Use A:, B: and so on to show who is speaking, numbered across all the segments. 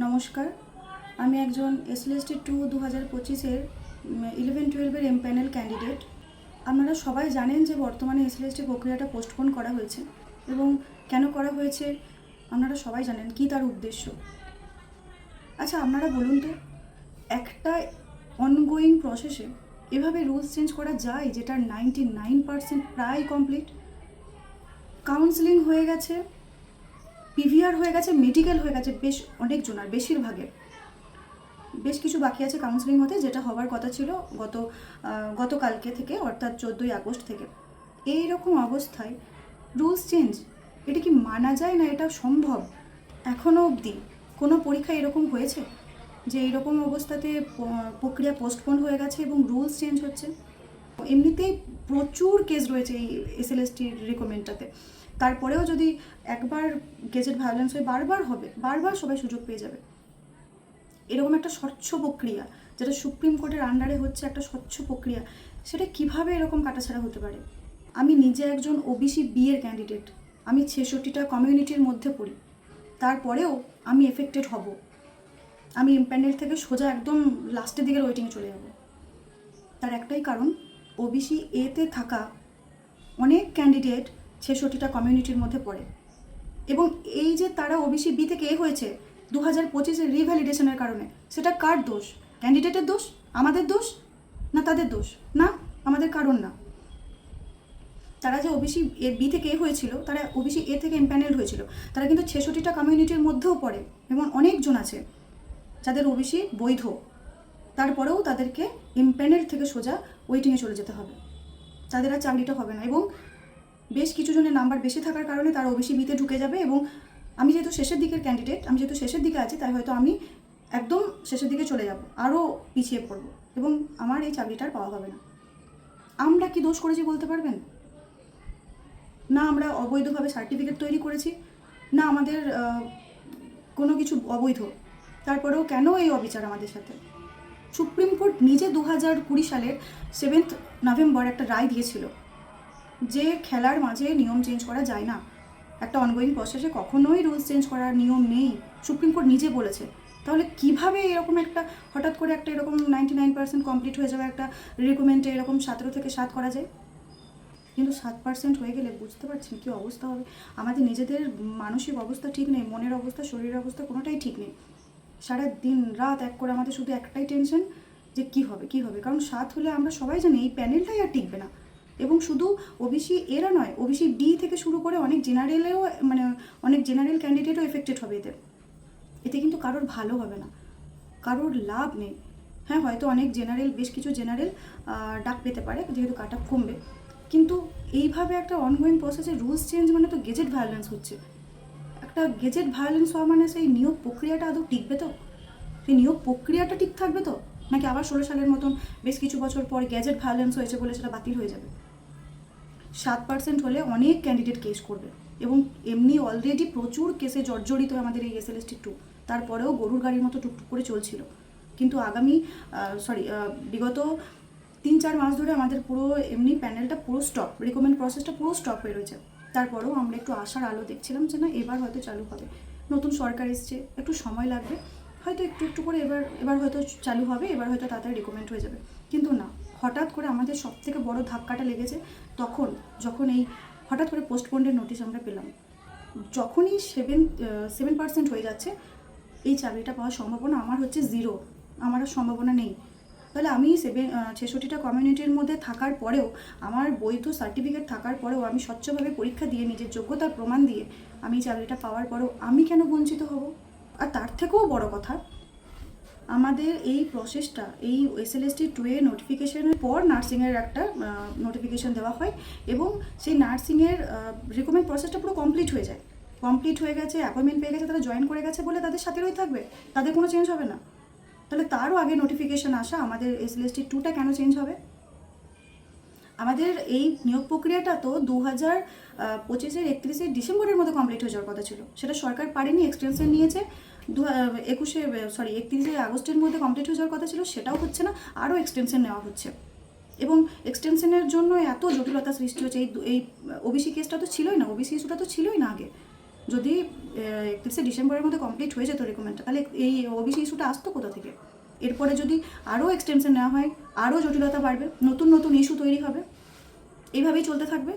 A: নমস্কার, আমি একজন এসএলএসটি 2025-এর 11-12-এর এমপ্যানেল ক্যান্ডিডেট। আপনারা সবাই জানেন যে বর্তমানে এসএলএসটি প্রক্রিয়াটা পোস্টপোন করা হয়েছে এবং কেন করা হয়েছে আপনারা সবাই জানেন, কী তার উদ্দেশ্য। আচ্ছা, আপনারা বলুন তো, একটা অনগোয়িং প্রসেসে এভাবে রুলস চেঞ্জ করা যায় যেটার 99% প্রায় কমপ্লিট? কাউন্সেলিং হয়ে গেছে, পিভিআর হয়ে গেছে, মেডিকেল হয়ে গেছে অনেকজনের, বেশিরভাগের। বেশ কিছু বাকি আছে কাউন্সেলিং হতে, যেটা হওয়ার কথা ছিল গতকালকে থেকে, অর্থাৎ 14ই আগস্ট থেকে। এই রকম অবস্থায় রুলস চেঞ্জ, এটা কি মানা যায়? না এটা সম্ভব? এখনও অবধি কোনো পরীক্ষা এরকম হয়েছে যে এইরকম অবস্থাতে প্রক্রিয়া পোস্টপোন হয়ে গেছে এবং রুলস চেঞ্জ হচ্ছে? এমনিতেই প্রচুর কেস রয়েছে এই এসএলএসটির রিকমেন্ডটাতে। তারপরেও যদি একবার গেজেট ভায়োলেন্স হয়ে বারবার সবাই সুযোগ পেয়ে যাবে। এরকম একটা স্বচ্ছ প্রক্রিয়া, যেটা সুপ্রিম কোর্টের আন্ডারে হচ্ছে একটা স্বচ্ছ প্রক্রিয়া, সেটা কিভাবে এরকম কাটাছাড়া হতে পারে? আমি নিজে একজন ওবিসি বি এর ক্যান্ডিডেট, আমি 66টা কমিউনিটির মধ্যে পড়ি, তারপরেও আমি এফেক্টেড হব। আমি প্যানেল থেকে সোজা একদম লাস্টের দিকের ওয়েটিংয়ে চলে যাব। তার একটাই কারণ, ওবিসি এতে থাকা অনেক ক্যান্ডিডেট 66টা কমিউনিটির মধ্যে পড়ে, এবং এই যে তারা ওবিসি বি থেকে হয়েছে 2025-এর রিভ্যালিডেশনের কারণে, সেটা কার দোষ? ক্যান্ডিডেটের দোষ? আমাদের দোষ? না তাদের দোষ? না, আমাদের কারণ না। তারা যে ওবিসি বি থেকে হয়েছিল, তারা ওবিসি এ থেকে এমপ্যানেল হয়েছিল, তারা কিন্তু 66টা কমিউনিটির মধ্যেও পড়ে, এবং অনেকজন আছে যাদের ওবিসি বৈধ, তারপরেও তাদেরকে এমপ্যানেল থেকে সোজা ওয়েটিংয়ে চলে যেতে হবে, তাদের আর চাকরিটা হবে না। এবং বেশ কিছু জনের নাম্বার বেশি থাকার কারণে তারা ওবিসি বিতে ঢুকে যাবে, এবং আমি যেহেতু শেষের দিকের ক্যান্ডিডেট, আমি যেহেতু শেষের দিকে আছি, তাই হয়তো আমি একদম শেষের দিকে চলে যাব, আরও পিছিয়ে পড়ব, এবং আমার এই চাকরিটার পাওয়া হবে না। আমরা কি দোষ করেছি বলতে পারবেন? না আমরা অবৈধভাবে সার্টিফিকেট তৈরি করেছি, না আমাদের কোনো কিছু অবৈধ, তারপরেও কেন এই অবিচার আমাদের সাথে? সুপ্রিম কোর্ট নিজে 2020 সালের 7 নভেম্বর একটা রায় দিয়েছিল যে খেলার মাঝে নিয়ম চেঞ্জ করা যায় না, একটা অনগোয়িং প্রসেসে কখনোই রুলস চেঞ্জ করার নিয়ম নেই, সুপ্রিম কোর্ট নিজে বলেছে। তাহলে কিভাবে এরকম একটা হঠাৎ করে একটা এরকম 99% কমপ্লিট হয়ে যাবে একটা রিকমেন্ডে এরকম 17 থেকে 7 করা যায়? কিন্তু 7% হয়ে গেলে বুঝতে পারছেন কী অবস্থা হবে? আমাদের নিজেদের মানসিক অবস্থা ঠিক নেই, মনের অবস্থা, শরীরের অবস্থা কোনোটাই ঠিক নেই। সারা দিন রাত এক করে আমাদের শুধু একটাই টেনশন যে কী হবে। কারণ 7 হলে আমরা সবাই জানি এই প্যানেলটাই আর টিকবে না। এবং শুধু ওবিসি এরা নয়, ওবিসি ডি থেকে শুরু করে অনেক জেনারেল ক্যান্ডিডেটও এফেক্টেড হবে এতে কিন্তু কারোর ভালো হবে না, কারোর লাভ নেই। হ্যাঁ, হয়তো বেশ কিছু জেনারেল ডাক পেতে পারে যেহেতু কাট অফ কমবে, কিন্তু এইভাবে একটা অনগোয়িং প্রসেসে রুলস চেঞ্জ মানে তো গেজেট ভায়োলেন্স হচ্ছে। একটা গেজেট ভায়োলেন্স হওয়া মানে সেই নিয়োগ প্রক্রিয়াটা আদৌ টিকবে তো? সেই নিয়োগ প্রক্রিয়াটা ঠিক থাকবে তো? নাকি আবার 16 সালের মতন বেশ কিছু বছর পর গেজেট ভায়োলেন্স হয়েছে বলে সেটা বাতিল হয়ে যাবে? 7% হলে অনেক ক্যান্ডিডেট কেস করবে, এবং এমনি অলরেডি প্রচুর কেসে জর্জরিত আমাদের এই এসএলএসটি 2, তারপরেও গরুর গাড়ির মতো টুকটুক করে চলছিল। কিন্তু বিগত 3-4 মাস ধরে আমাদের পুরো এমনি প্যানেলটা পুরো স্টপ, রিকমেন্ড প্রসেসটা পুরো স্টপ হয়ে রয়েছে। তারপরেও আমরা একটু আশার আলো দেখছিলাম যে না, এবার হয়তো চালু হবে, নতুন সরকার এসছে, একটু সময় লাগবে, হয়তো একটু করে এবার হয়তো চালু হবে, এবার হয়তো তাড়াতাড়ি রিকমেন্ড হয়ে যাবে। কিন্তু না, হঠাৎ করে আমাদের সবথেকে বড় ধাক্কাটা লেগেছে যখন এই হঠাৎ করে পোস্টপোন্ডের নোটিশ আমরা পেলাম। যখনই 7% হয়ে যাচ্ছে, এই চাকরিটা পাওয়ার সম্ভাবনা আমার হচ্ছে 0, আমার আর সম্ভাবনা নেই। তাহলে আমি 66টা কমিউনিটির মধ্যে থাকার পরেও, আমার বৈধ সার্টিফিকেট থাকার পরেও, আমি স্বচ্ছভাবে পরীক্ষা দিয়ে নিজের যোগ্যতার প্রমাণ দিয়ে আমি চাকরিটা পাওয়ার পরেও আমি কেন বঞ্চিত হব? আর তার থেকেও বড় কথা, আমাদের এই প্রসেসটা, এই এসএলএসটি 2 এর নোটিফিকেশনের পর নার্সিংয়ের একটা নোটিফিকেশন দেওয়া হয়, এবং সেই নার্সিংয়ের রিকমেন্ড প্রসেসটা পুরো কমপ্লিট হয়ে গেছে, অ্যাপয়েন্টমেন্ট পেয়ে গেছে, তারা জয়েন করে গেছে বলে তাদের সাথেই থাকবে, তাদের কোনো চেঞ্জ হবে না। তাহলে তারও আগে নোটিফিকেশন আসা আমাদের এসএলএসটি 2টা কেন চেঞ্জ হবে? আমাদের এই নিয়োগ প্রক্রিয়াটা তো 2025-এর 31শে ডিসেম্বরের মধ্যে কমপ্লিট হয়ে যাওয়ার কথা ছিল, সেটা সরকার পারেনি, এক্সটেনশন নিয়েছে। 31শে আগস্টের মধ্যে কমপ্লিট হয়ে যাওয়ার কথা ছিল, সেটাও হচ্ছে না, আরও এক্সটেনশন নেওয়া হচ্ছে, এবং এক্সটেনশনের জন্য এত জটিলতা সৃষ্টি হচ্ছে। এই ওবিসি কেসটা তো ছিলই না, ওবিসি ইস্যুটা তো ছিলই না আগে। যদি 31শে ডিসেম্বরের মধ্যে কমপ্লিট হয়ে যেত রিক্রুটমেন্টটা, তাহলে এই ওবিসি ইস্যুটা আসতো কোথা থেকে? এরপরে যদি আরও এক্সটেনশন নেওয়া হয়, আরও জটিলতা বাড়বে, নতুন নতুন ইস্যু তৈরি হবে, এইভাবেই চলতে থাকবে।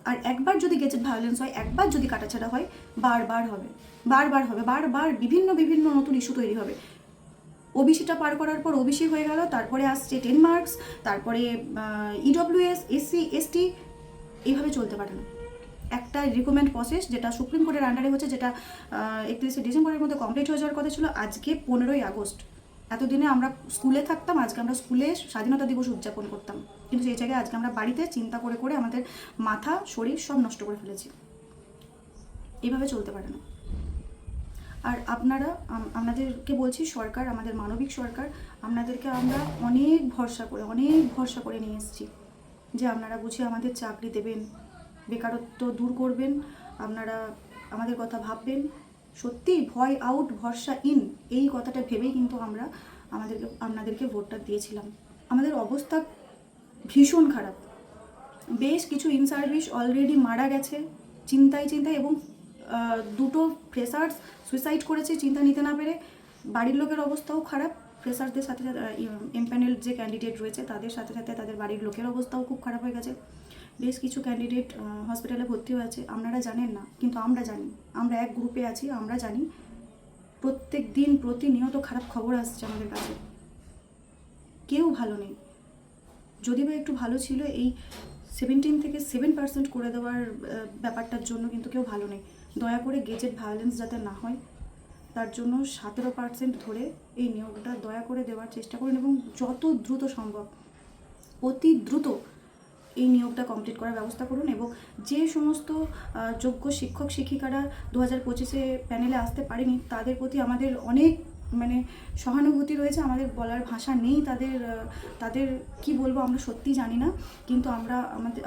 A: আর একবার যদি গেজেট ভায়োলেন্স হয়, একবার যদি কাটাছাড়া হয়, বারবার হবে, বারবার বিভিন্ন বিভিন্ন নতুন ইস্যু তৈরি হবে। ওবিসিটা পার করার পর ওবিসি হয়ে গেল, তারপরে আসছে 10 মার্কস, তারপরে ইডব্লিউএস, এসসি, এসটি, এইভাবে চলতে পারে না। একটা রিক্রুটমেন্ট প্রসেস যেটা সুপ্রিম কোর্টের আন্ডারে হচ্ছে, যেটা 31শে ডিসেম্বরের মধ্যে কমপ্লিট হয়ে যাওয়ার কথা ছিল, আজকে 15ই আগস্ট। এতদিনে আমরা স্কুলে থাকতাম, আজকে আমরা স্কুলে স্বাধীনতা দিবস উদযাপন করতাম, কিন্তু সেই জায়গায় আজকে আমরা বাড়িতে চিন্তা করে করে আমাদের মাথা শরীর সব নষ্ট করে ফেলেছি। এইভাবে চলতে পারে না। আর আপনারা, আপনাদেরকে বলছি, সরকার, আমাদের মানবিক সরকার, আপনাদেরকে আমরা অনেক ভরসা করে নিয়ে এসেছি যে আপনারা বুঝে আমাদের চাকরি দেবেন, বেকারত্ব দূর করবেন, আপনারা আমাদের কথা ভাববেন। সত্যি ভয় আউট, ভরসা ইন, এই কথাটা ভেবেই কিন্তু আমরা আপনাদেরকে ভোটটা দিয়েছিলাম। আমাদের অবস্থা ভীষণ খারাপ। বেশ কিছু ইন সার্ভিস অলরেডি মারা গেছে চিন্তায়, এবং 2টো ফ্রেশার্স সুইসাইড করেছে চিন্তা নিতে না পেরে। বাড়ির লোকের অবস্থাও খারাপ, ফ্রেশারদের সাথে সাথে এমপ্যানেল যে ক্যান্ডিডেট রয়েছে তাদের সাথে সাথে তাদের বাড়ির লোকের অবস্থাও খুব খারাপ হয়ে গেছে। বেশ কিছু ক্যান্ডিডেট হসপিটালে ভর্তি হয়েছে, আপনারা জানেন না, কিন্তু আমরা জানি। আমরা এক গ্রুপে আছি, আমরা জানি। প্রত্যেক দিন প্রতিনিয়ত খারাপ খবর আসছে আমাদের কাছে। কেউ ভালো নেই। যদি বা একটু ভালো ছিল, এই 17 থেকে 7% করে দেওয়ার ব্যাপারটার জন্য কিন্তু কেউ ভালো নেই। দয়া করে গেজেট ভায়োলেন্স যাতে না হয়, তার জন্য 17% ধরে এই নিয়োগটা দয়া করে দেওয়ার চেষ্টা করুন, এবং যত দ্রুত সম্ভব, অতি দ্রুত এই নিয়োগটা কমপ্লিট করার ব্যবস্থা করুন। এবং যে সমস্ত যোগ্য শিক্ষক শিক্ষিকারা 2025-এ প্যানেলে আসতে পারেনি, তাদের প্রতি আমাদের অনেক সহানুভূতি রয়েছে। আমাদের বলার ভাষা নেই, তাদের কি বলবো আমরা সত্যিই জানি না, কিন্তু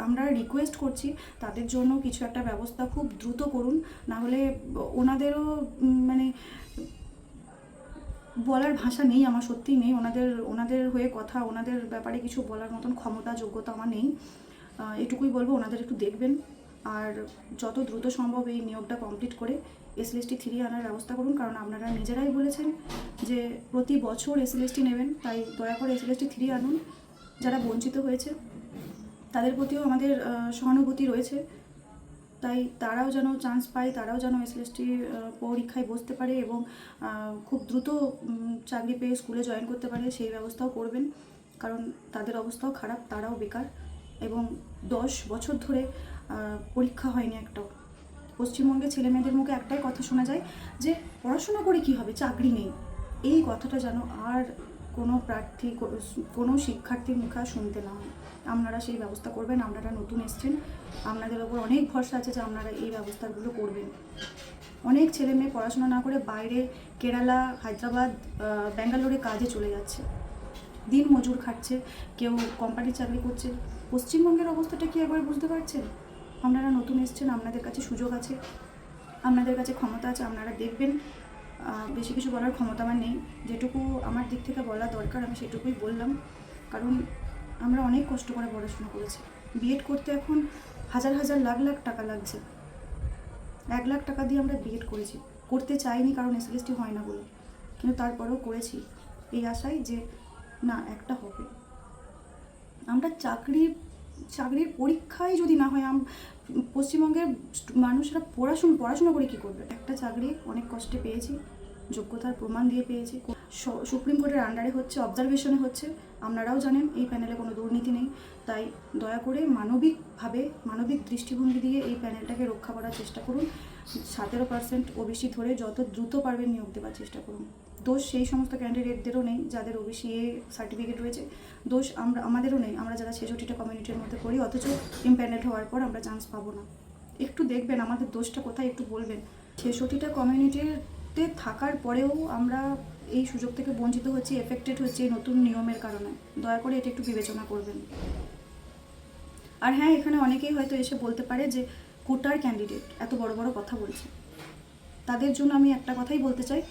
A: আমরা রিকোয়েস্ট করছি তাদের জন্য কিছু একটা ব্যবস্থা খুব দ্রুত করুন। না হলে ওনাদেরও বলার ভাষা নেই, আমার সত্যিই নেই। ওনাদের হয়ে কথা, ওনাদের ব্যাপারে কিছু বলার মতন ক্ষমতা যোগ্যতা আমার নেই। এটুকুই বলবো, ওনাদের একটু দেখবেন, আর যত দ্রুত সম্ভব এই নিয়োগটা কমপ্লিট করে এসএলএসটি 3 আনার ব্যবস্থা করুন। কারণ আপনারা নিজেরাই বলেছেন যে প্রতি বছর এসএলএসটি নেবেন, তাই দয়া করে এসএলএসটি 3 আনুন। যারা বঞ্চিত হয়েছে তাদের প্রতিও আমাদের সহানুভূতি রয়েছে, তাই তারাও যেন চান্স পায়, তারাও যেন এসএলএসটি পরীক্ষায় বসতে পারে এবং খুব দ্রুত চাকরি পেয়ে স্কুলে জয়েন করতে পারে, সেই ব্যবস্থাও করবেন। কারণ তাদের অবস্থাও খারাপ, তারাও বেকার, এবং 10 বছর ধরে পরীক্ষা হয়নি একটাও। পশ্চিমবঙ্গের ছেলেমেয়েদের মুখে একটাই কথা শোনা যায় যে পড়াশোনা করে কী হবে, চাকরি নেই। এই কথাটা যেন আর কোনো প্রার্থী, কোনো শিক্ষার্থীর মুখে শুনতে না হয়। আপনারা সেই ব্যবস্থা করবেন। আপনারা নতুন এসছেন, আপনাদের ওপর অনেক ভরসা আছে যে আপনারা এই ব্যবস্থাগুলো করবেন। অনেক ছেলে মেয়ে পড়াশোনা না করে বাইরে কেরালা, হায়দ্রাবাদ, ব্যাঙ্গালোরে কাজে চলে যাচ্ছে, দিন মজুর খাচ্ছে, কেউ কোম্পানির চাকরি করছে। পশ্চিমবঙ্গের অবস্থাটা কি একবার বুঝতে পারছেন? আপনারা নতুন এসছেন, আপনাদের কাছে সুযোগ আছে, আপনাদের কাছে ক্ষমতা আছে, আপনারা দেখবেন। বেশি কিছু বলার ক্ষমতা আমার নেই, যেটুকু আমার দিক থেকে বলা দরকার আমি সেটুকুই বললাম। কারণ আমরা অনেক কষ্ট করে পড়াশোনা করেছি। বিএড করতে এখন হাজার হাজার লাখ লাখ টাকা লাগছে। 1 লাখ টাকা দিয়ে আমরা বিএড করেছি, করতে চাইনি কারণ এসএলএসটি হয় না বলে, কিন্তু তারপরেও করেছি এই আশায় যে না একটা হবে। আমরা চাকরির পরীক্ষায় যদি না হয়, পশ্চিমবঙ্গের মানুষরা পড়াশোনা করে কী করবে? একটা চাকরি অনেক কষ্টে পেয়েছি, যোগ্যতার প্রমাণ দিয়ে পেয়েছি, সুপ্রিম কোর্টের আন্ডারে হচ্ছে, অবজারভেশনে হচ্ছে। আপনারাও জানেন এই প্যানেলে কোনো দুর্নীতি নেই, তাই দয়া করে মানবিক দৃষ্টিভঙ্গি দিয়ে এই প্যানেলটাকে রক্ষা করার চেষ্টা করুন। 17% ওবিসি ধরে যত দ্রুত পারবেন নিয়োগ দেওয়ার চেষ্টা করুন। দোষ সেই সমস্ত ক্যান্ডিডেটদেরও নেই যাদের ওবিসি সার্টিফিকেট রয়েছে, দোষ আমাদেরও নেই, আমরা যারা 66টা কমিউনিটির মধ্যে করি, অথচ ইমপ্যানেল হওয়ার পর আমরা চান্স পাবো না। একটু দেখবেন আমাদের দোষটা কোথায়, একটু বলবেন। 66টা কমিউনিটিতে থাকার পরেও আমরা এই সুযোগ থেকে বঞ্চিত হচ্ছি, এফেক্টেড হচ্ছে এই নতুন নিয়মের কারণে। দয়া করে এটা একটু বিবেচনা করবেন। আর হ্যাঁ, এখানে অনেকেই হয়তো এসে বলতে পারে যে কোটার ক্যান্ডিডেট এত বড় বড় কথা বলছে, তাদের জন্য আমি একটা কথাই বলতে চাই,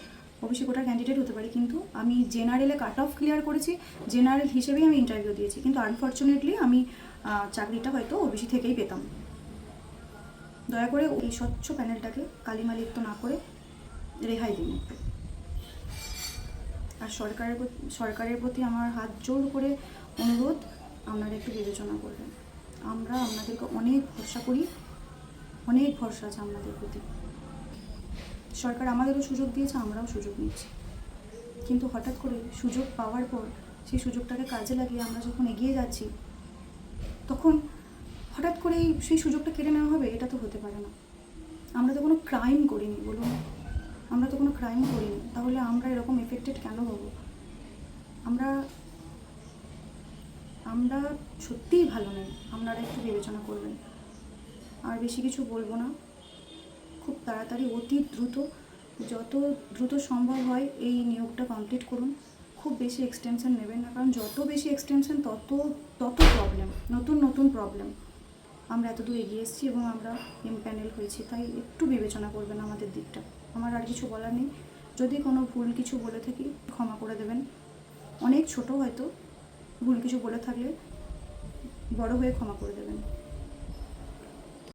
A: ওবিসি কোটার ক্যান্ডিডেট হতে পারি, কিন্তু আমি জেনারেলে কাট অফ ক্লিয়ার করেছি, জেনারেল হিসেবেই আমি ইন্টারভিউ দিয়েছি, কিন্তু আনফর্চুনেটলি আমি চাকরিটা হয়তো ওবিসি থেকেই পেতাম। দয়া করে এই স্বচ্ছ প্যানেলটাকে কালিমালিপ্ত না করে রেহাই দিন একটু। আর সরকারের প্রতি আমার হাত জোর করে অনুরোধ, আপনারা একটু বিবেচনা করবেন। আমরা আপনাদেরকে অনেক ভরসা করি, অনেক ভরসা আছে আপনাদের প্রতি। সরকার আমাদেরও সুযোগ দিয়েছে, আমরাও সুযোগ নিচ্ছি, কিন্তু হঠাৎ করে সুযোগ পাওয়ার পর সেই সুযোগটাকে কাজে লাগিয়ে আমরা যখন এগিয়ে যাচ্ছি, তখন হঠাৎ করেই সেই সুযোগটা কেড়ে নেওয়া হবে, এটা তো হতে পারে না। আমরা তো কোনো ক্রাইম করিনি, বলুন, আমরা তো কোনো ক্রাইম করিনি, তাহলে আমরা এরকম এফেক্টেড কেন হব? আমরা সত্যিই ভালো নেই, আপনারা একটু বিবেচনা করবেন। আর বেশি কিছু বলবো না, খুব তাড়াতাড়ি অতি দ্রুত, যত দ্রুত সম্ভব হয় এই নিয়োগটা কমপ্লিট করুন। খুব বেশি এক্সটেনশন নেবেন না, কারণ যত বেশি এক্সটেনশন তত প্রবলেম, নতুন প্রবলেম। আমরা এত দূর এগিয়ে এসেছি এবং আমরা এমপ্যানেল হয়েছি, তাই একটু বিবেচনা করবেন আমাদের দিকটা। আমার আর কিছু বলার নেই। যদি কোনো ভুল কিছু বলে থাকি ক্ষমা করে দেবেন। অনেক ছোট হয়তো ভুল কিছু বলে থাকলে বড় হয়ে ক্ষমা করে দেবেন।